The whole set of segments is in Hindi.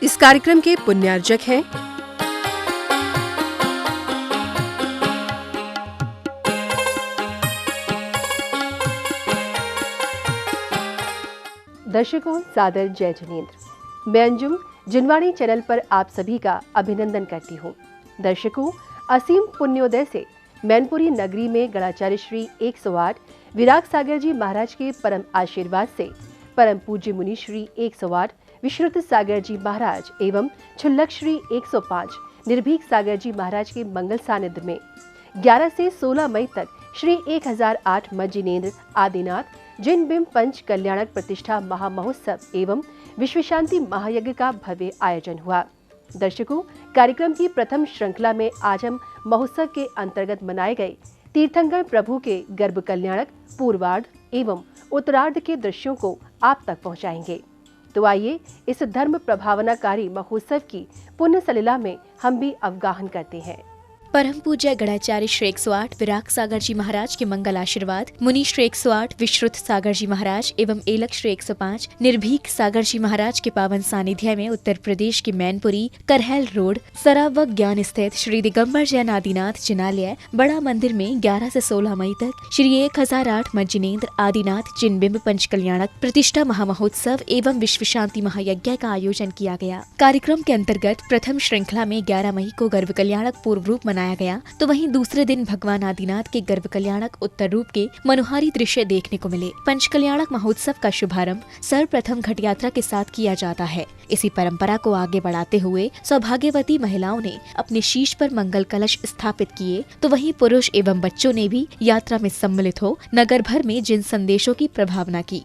इस कार्यक्रम के पुण्यार्जक हैं दर्शकों, सादर जय जिनेंद्र। मैं अंजुम जिनवाणी चैनल पर आप सभी का अभिनंदन करती हूँ। दर्शकों, असीम पुण्योदय से मैनपुरी नगरी में गणाचार्य श्री 108 विराग सागर जी महाराज के परम आशीर्वाद से परम पूज्य मुनि श्री 108 विश्रुत सागर जी महाराज एवं छुल्लक श्री 105 निर्भीक सागर जी महाराज के मंगल सानिध्य में 11 से 16 मई तक श्री 1008 मज्जिनेंद्र आदिनाथ जिन बिंब पंच कल्याणक प्रतिष्ठा महामहोत्सव एवं विश्व शांति महायज्ञ का भव्य आयोजन हुआ। दर्शकों, कार्यक्रम की प्रथम श्रृंखला में आज हम महोत्सव के अंतर्गत मनाए गए तीर्थंकर प्रभु के गर्भ कल्याणक पूर्वार्ध एवं उत्तरार्ध के दृश्यों को आप तक पहुंचाएंगे। तो आइए इस धर्म प्रभावनाकारी महोत्सव की पुण्य सलिला में हम भी अवगाहन करते हैं। परम पूज्य गणाचार्य श्री 108 विराग सागर जी महाराज के मंगल आशीर्वाद, मुनि श्री 108 विश्रुत सागर जी महाराज एवं एलक श्री 105 निर्भीक सागर जी महाराज के पावन सानिध्य में उत्तर प्रदेश की मैनपुरी करहल रोड सरावक ज्ञान स्थित श्री दिगंबर जैन आदिनाथ जिनालय बड़ा मंदिर में 11 से 16 मई तक श्री 1008 मज्जिनेंद्र आदिनाथ जिनबिंब पंच कल्याणक प्रतिष्ठा महामहोत्सव एवं विश्व शांति महायज्ञ का आयोजन किया गया। कार्यक्रम के अंतर्गत प्रथम श्रृंखला में 11 मई को गर्भ कल्याणक पूर्व रूप मनाया गया, तो वहीं दूसरे दिन भगवान आदिनाथ के गर्भ कल्याणक उत्तर रूप के मनोहारी दृश्य देखने को मिले। पंच कल्याणक महोत्सव का शुभारंभ सर्वप्रथम घट यात्रा के साथ किया जाता है। इसी परंपरा को आगे बढ़ाते हुए सौभाग्यवती महिलाओं ने अपने शीश पर मंगल कलश स्थापित किए, तो वहीं पुरुष एवं बच्चों ने भी यात्रा में सम्मिलित हो नगर भर में जिन संदेशों की प्रभावना की।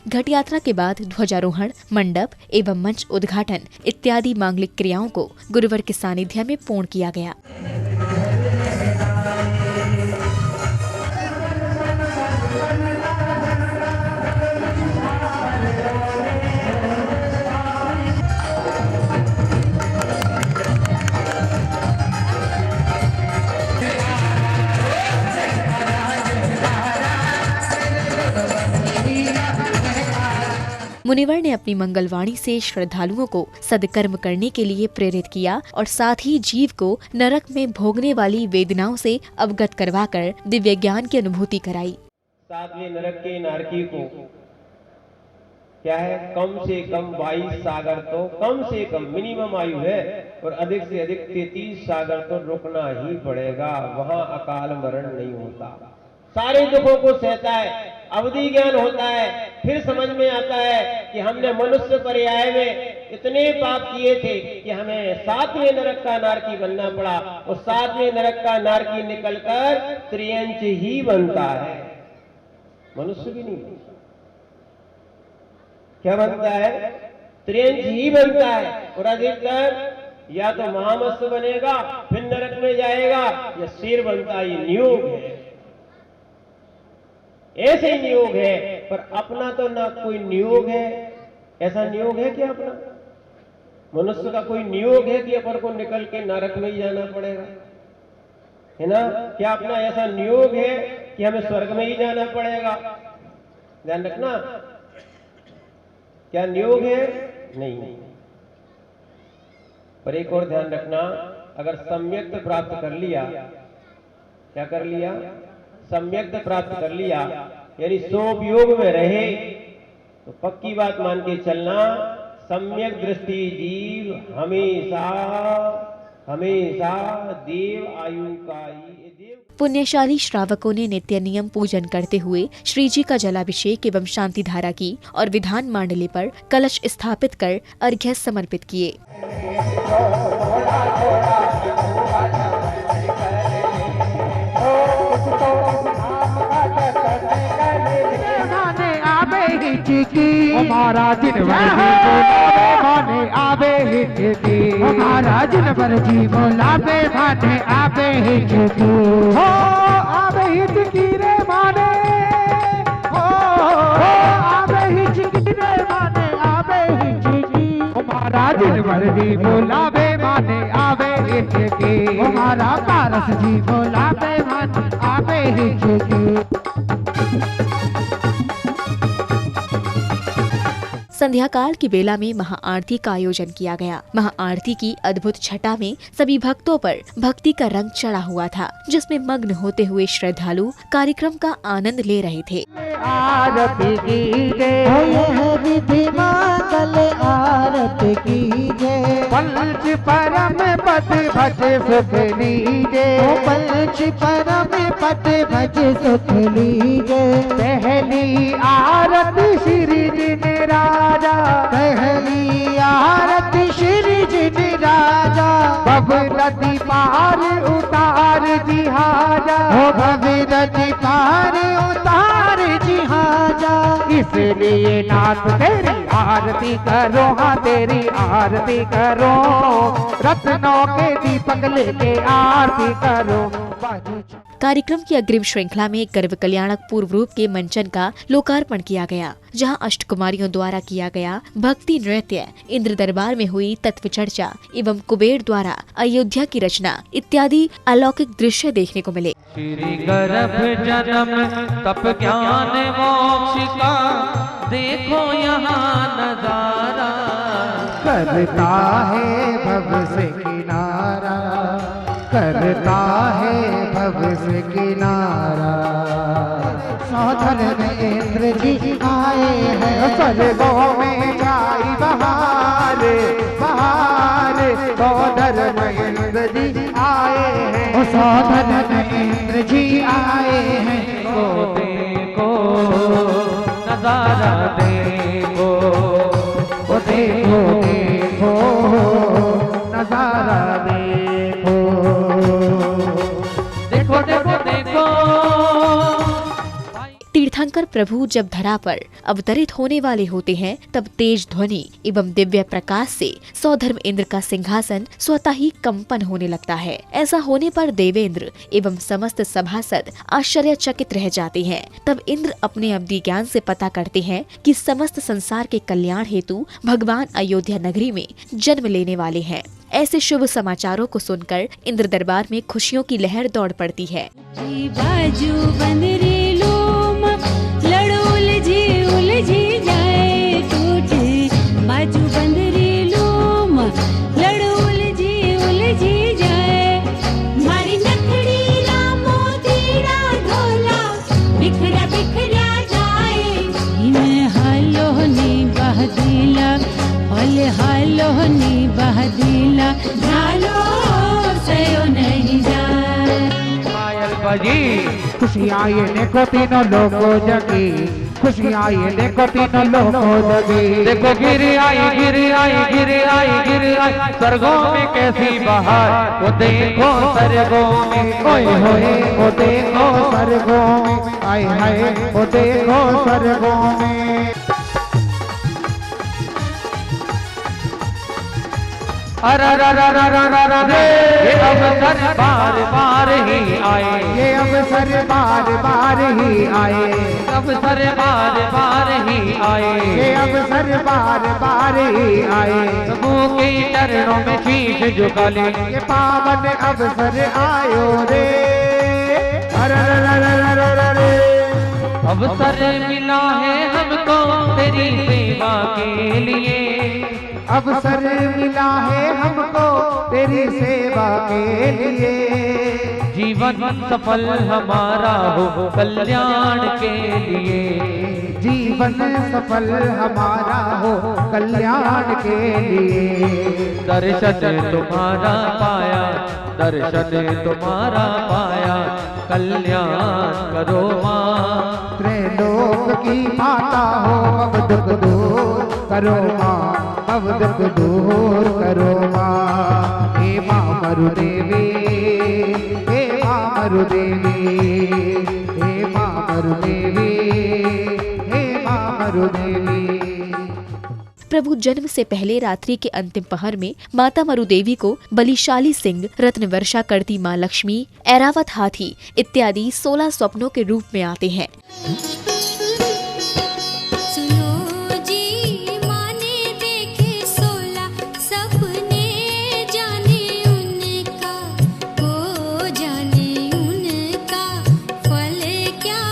घट यात्रा के बाद ध्वजारोहण, मंडप एवं मंच उद्घाटन इत्यादि मांगलिक क्रियाओं को गुरुवर के सानिध्य में पूर्ण किया गया। मुनिवर ने अपनी मंगलवाणी से श्रद्धालुओं को सदकर्म करने के लिए प्रेरित किया और साथ ही जीव को नरक में भोगने वाली वेदनाओं से अवगत करवाकर दिव्य ज्ञान की अनुभूति कराई। सातवें नरक के नारकी को क्या है, कम से कम 22 सागर तो कम से कम मिनिमम आयु है और अधिक से अधिक 33 सागर तो रुकना ही पड़ेगा। वहां अकाल मरण नहीं होता, सारे दुखों को सहता है, अवधि ज्ञान होता है। फिर समझ में आता है कि हमने मनुष्य पर्याय में इतने पाप किए थे कि हमें 7वें नरक का नारकी बनना पड़ा और 7वें नरक का नारकी निकलकर त्रियंच ही बनता है, मनुष्य भी नहीं बनता। क्या बनता है? त्रियंच ही बनता है और अधिकतर या तो महामत्स्य बनेगा फिर नरक में जाएगा या शेर बनता है। ये नियोग है, ऐसे ही नियोग है। पर अपना तो ना कोई नियोग है, ऐसा नियोग है क्या अपना? मनुष्य का कोई नियोग है कि अपन को निकल के नरक में ही जाना पड़ेगा, है ना? क्या अपना ऐसा नियोग है कि हमें स्वर्ग में ही जाना पड़ेगा? ध्यान रखना, क्या नियोग है? नहीं। पर एक और ध्यान रखना, अगर सम्यक प्राप्त कर लिया, क्या कर लिया? सम्यक प्राप्त कर लिया, यानी सोपयोग में रहे, तो पक्की बात मान के चलना, सम्यक दृष्टि जीव हमेशा हमेशा देव आयु का ही देव। पुण्यशाली श्रावकों ने नित्य नियम पूजन करते हुए श्री जी का जलाभिषेक एवं शांति धारा की और विधान मांडले पर कलश स्थापित कर अर्घ्य समर्पित किए। हमारा दिन माने आवे हिचकी, हमारा दिन भर जी बोलावे माने आवे हिचकी, हो आवे हिचकी रे माने, हो आवे हिचकी रे माने आवे हिचकी, हमारा दिन भर जी बोलावे माने आवे हिचकी, हमारा पारस जी बोलावे माने आवे हिचकी। संध्या काल की बेला में महाआरती का आयोजन किया गया। महाआरती की अद्भुत छटा में सभी भक्तों पर भक्ति का रंग चढ़ा हुआ था, जिसमें मग्न होते हुए श्रद्धालु कार्यक्रम का आनंद ले रहे थे। आरती कीजे, विधि मंगल आरती कीजे, पंच परम पद भज सुख लीजे, पंच परम पद भज सुख लीजे। पहली आरती श्री जिन राजा, पहली आरती श्री जिन राजा, भव नदी पार उतार जिहाजा, भव नदी पार उतार जिहाजा। इसलिए नाथ तेरी आरती करो, हाँ तेरी आरती करो, रत्नों के दीपक लेके आरती करो। कार्यक्रम की अग्रिम श्रृंखला में गर्व कल्याणक पूर्व रूप के मंचन का लोकार्पण किया गया, जहां अष्टकुमारियों द्वारा किया गया भक्ति नृत्य, इंद्र दरबार में हुई तत्व चर्चा एवं कुबेर द्वारा अयोध्या की रचना इत्यादि अलौकिक दृश्य देखने को मिले। श्री गर्भ जन्म तप ज्ञान मोक्ष का देखो यहाँ नजारा, करता है भव से किनारा, करता है भव से किनारा। सौधर में इंद्र जी आए हैं, स्वर्गों में जाई बहार, बहार। सौधर में इंद्र जी आए हैं, सौधर में इंद्र जी आए हैं। को देखो नजारा देखो, ओ देखो देखो नजारा देखो, देखो देखो देखो। तीर्थंकर प्रभु जब धरा पर अवतरित होने वाले होते हैं, तब तेज ध्वनि एवं दिव्य प्रकाश से सौधर्म इंद्र का सिंहासन स्वतः ही कंपन होने लगता है। ऐसा होने पर देवेंद्र एवं समस्त सभासद आश्चर्यचकित रह जाते हैं। तब इंद्र अपने अवधि ज्ञान से पता करते हैं कि समस्त संसार के कल्याण हेतु भगवान अयोध्या नगरी में जन्म लेने वाले हैं। ऐसे शुभ समाचारों को सुनकर इंद्र दरबार में खुशियों की लहर दौड़ पड़ती है। बाजू बंदरी लड़ो उलझी जाए टूटे, बाजू बंदरी लूम लड़ो उलझी जाए। मारी नथड़ी रामो तीरा ढोला बिखरा बिखरा जाए। इन्हें हालो नी बहदीला, ओले हालो नी बहदीला, झालो सयो नहीं जाए। पायल बजी खुशियाँ ये देखो तीनों लोगों जगी, खुशियाँ ये देखो तीनों लोगों जगी। देखो गिर आई गिर आई गिर आई गिर आई, स्वर्गों में कैसी बहार, वो देखो स्वर्गों में, ओए होए ओ देखो स्वर्गों में, आए हाय ओ देखो स्वर्गों में। ये अवसर बार बार ही आए, ये अवसर बार बार ही आए, अवसर बार बार ही आए, ये अवसर बार बार ही आए। प्रभु के चरणों में शीश झुका ले, ये पावन अवसर आयो रे, अरे अवसर मिला है हमको तेरी सेवा के लिए, अवसर मिला है हमको तेरी सेवा के लिए। जीवन सफल हमारा हो कल्याण के लिए, जीवन सफल हमारा हो कल्याण के लिए। दर्शन तुम्हारा पाया, दर्शन तुम्हारा पाया, कल्याण करो माँ। त्रैलोक की माता हो अब दुख दूर करो माँ, अब दुख दूर करो माँ। हे माँ मरुदेवी, हे माँ मरुदेवी, हे माँ मरुदेवी, हे माँ मरुदेवी। प्रभु जन्म से पहले रात्रि के अंतिम पहर में माता मरुदेवी को बलिशाली सिंह, रत्न वर्षा करती माँ लक्ष्मी, ऐरावत हाथी इत्यादि 16 स्वप्नों के रूप में आते हैं। सुनो जी माने देखे 16 सपने, जाने उनका हो जाने उनका फल क्या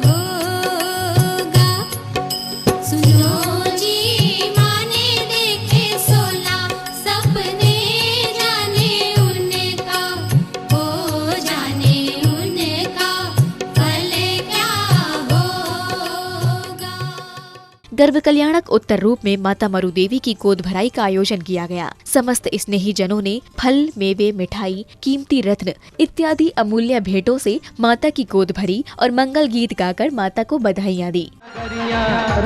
होगा। सुनो जी माने देखे 16 सपने, जाने उनका हो जाने उनका फल क्या होगा। गर्भ कल्याणक उत्तर रूप में माता मरुदेवी की गोद भराई का आयोजन किया गया। समस्त स्नेही जनों ने फल, मेवे, मिठाई, कीमती रत्न इत्यादि अमूल्य भेंटों से माता की गोद भरी और मंगल गीत गाकर माता को बधाइयाँ दी।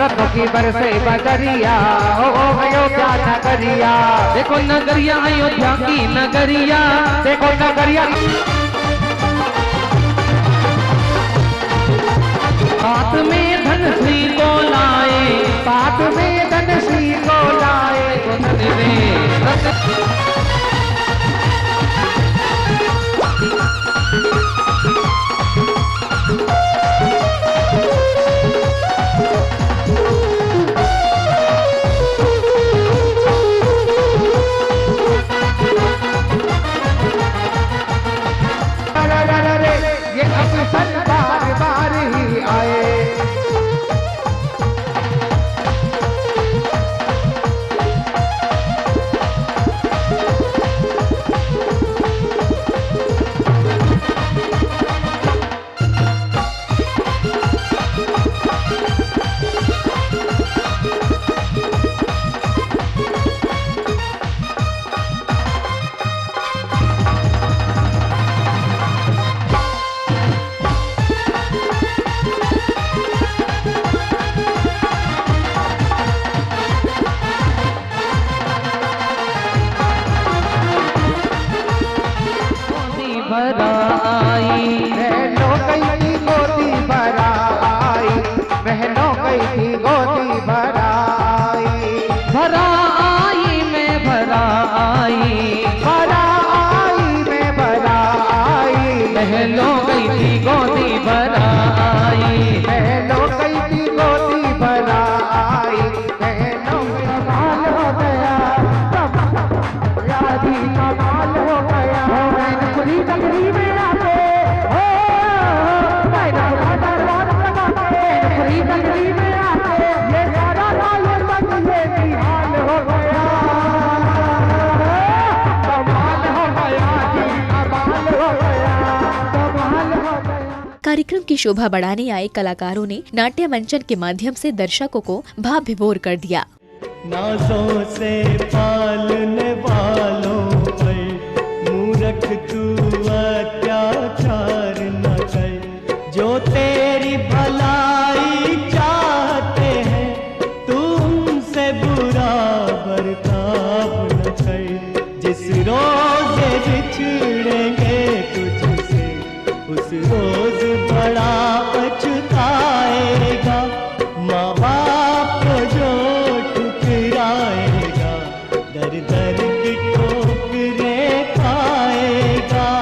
रथों की बरसे बदरिया हो अयोध्या नगरिया, देखो नगरिया अयोध्या की नगरिया, देखो नगरिया। हाथ में धन श्री को लाए, साथ में धन श्री को लाए। ये अवसर बार बार ही आए। बहनों गई थी गोदी भराई, बहनों गई थी गोदी भराई। भरा आई मैं भरा आई, भरा आई मैं भरा आई। बहनों गई थी गोदी भरा आई, बहनों गई थी गोदी भराई। बहनों कमाल हो गया, यादी कमाल हो गया। मैनपुरी नगरी में आके हो, मैनपुरी नगरी में आके ये सारा लाल बन ये निहाल हो गया। कमाल हो गया जी, कमाल हो गया, कमाल हो गया। कार्यक्रम की शोभा बढ़ाने आए कलाकारों ने नाट्य मंचन के माध्यम से दर्शकों को भाव विभोर कर दिया। नाजों से पालने वालों पर मूर्ख तू अत्याचार न कर। जो तेरी भलाई चाहते हैं तू उनसे बुरा बर्ताव न कर। जिस रोज बिछड़ेंगे तुझसे उस रोज बड़ा पछताएगा। माँ बाप को जो ठुकराएगा दर दर की ठोकरें खाएगा।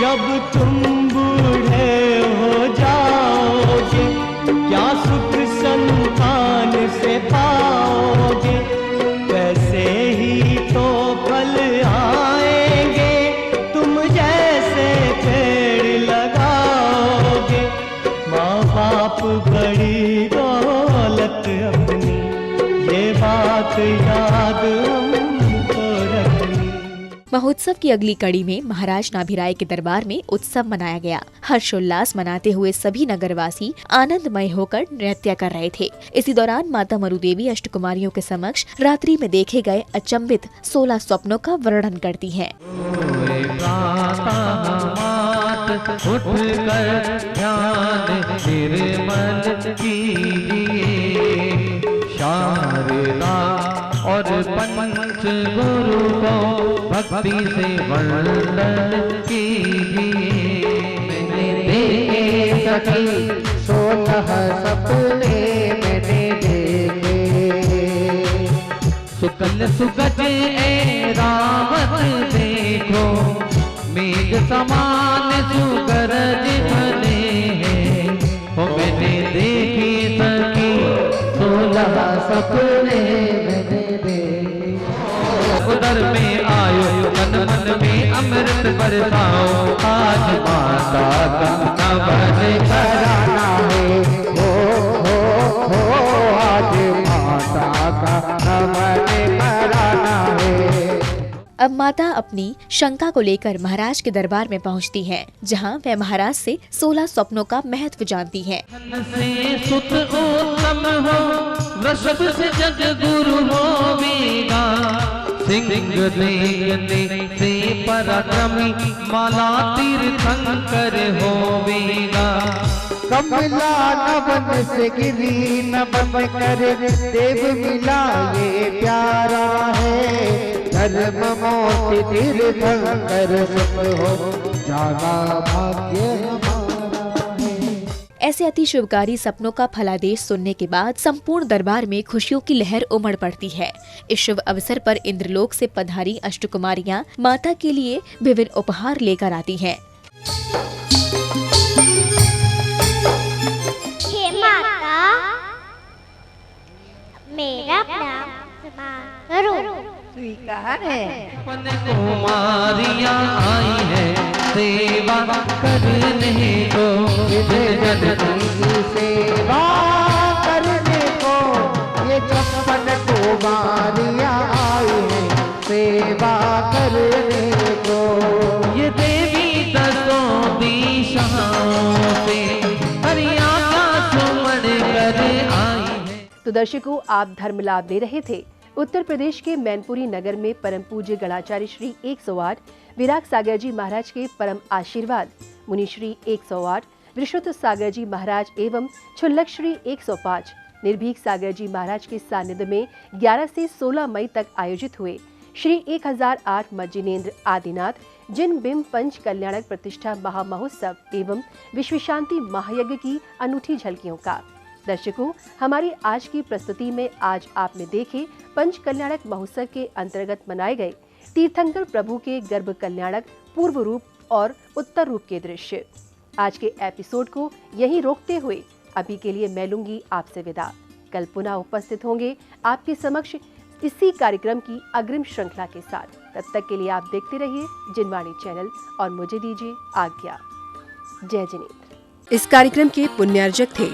जब तुम बूढ़े हो जाओगे क्या सुख संतान से पाओगे। वैसे ही तो फल आएंगे तुम जैसे पेड़ लगाओगे। आप बड़ी दौलत अपनी, ये बात याद हमको रखनी। महोत्सव की अगली कड़ी में महाराज नाभिराय के दरबार में उत्सव मनाया गया। हर्षोल्लास मनाते हुए सभी नगरवासी आनंदमय होकर नृत्य कर रहे थे। इसी दौरान माता मरुदेवी अष्टकुमारियों के समक्ष रात्रि में देखे गए अचंभित 16 स्वप्नों का वर्णन करती हैं। उठ कर ध्यान निर्मल कीजिए, शारदा और पंच गुरु को भक्ति से वंदन कीजिए। मैंने देखे सखी 16 सपने मैंने देखे, सुकल सुगज रावत देखो, मेघ समान सुगरज बने हैं। हो मैंने देखी सखी 16 सपने मैंने देखे। उदर में आयो मन मन में अमृत बरसाओ, आज माता का नमन कराना है, हो आज माता का नमन कराना है। अब माता अपनी शंका को लेकर महाराज के दरबार में पहुंचती हैं, जहां वह महाराज से 16 स्वप्नों का महत्व जानती हैं। से सुत उत्तम हो, वृषभ से जग गुरु होवेगा, सिंह देखने से पराक्रमी, माला तीर्थंकर होवेगा। कमला नवन से गिरी नवन करे, देव मिला ये प्यारा है। धर्म मोक्ष तीर्थंकर सुख हो, जाना भाग्य हमारा है। ऐसे अति शुभकारी सपनों का फलादेश सुनने के बाद संपूर्ण दरबार में खुशियों की लहर उमड़ पड़ती है। इस शुभ अवसर पर इंद्रलोक से पधारी अष्टकुमारियां माता के लिए विभिन्न उपहार लेकर आती हैं। हे माता, मेरा प्रणाम करो। स्वीकार है। कुमारियां आई है सेवा करने को, सेवा करने को, ये 56 कुमारियां आई हैं सेवा करने को। ये देवी दसों दिशाओं से हरिया का सुमन कर आई है। तो दर्शकों, आप धर्म लाभ ले रहे थे उत्तर प्रदेश के मैनपुरी नगर में परम पूज्य गणाचार्य श्री 108 विराग सागर जी महाराज के परम आशीर्वाद मुनि श्री 108 विश्रुत सागर जी महाराज एवं छुल्लक श्री 105 निर्भीक सागर जी महाराज के सानिध्य में 11 से 16 मई तक आयोजित हुए श्री 1008 मज्जिनेन्द्र आदिनाथ जिन बिंब पंच कल्याणक प्रतिष्ठा महामहोत्सव एवं विश्व शांति महायज्ञ की अनूठी झलकियों का। दर्शकों, हमारी आज की प्रस्तुति में आज आपने देखे पंच कल्याणक महोत्सव के अंतर्गत मनाए गए तीर्थंकर प्रभु के गर्भ कल्याणक पूर्व रूप और उत्तर रूप के दृश्य। आज के एपिसोड को यहीं रोकते हुए अभी के लिए मैं लूंगी आपसे विदा। कल पुनः उपस्थित होंगे आपके समक्ष इसी कार्यक्रम की अग्रिम श्रृंखला के साथ। तब तक के लिए आप देखते रहिए जिनवाणी चैनल और मुझे दीजिए आज्ञा। जय जिनेन्द्र। इस कार्यक्रम के पुण्यार्जक थे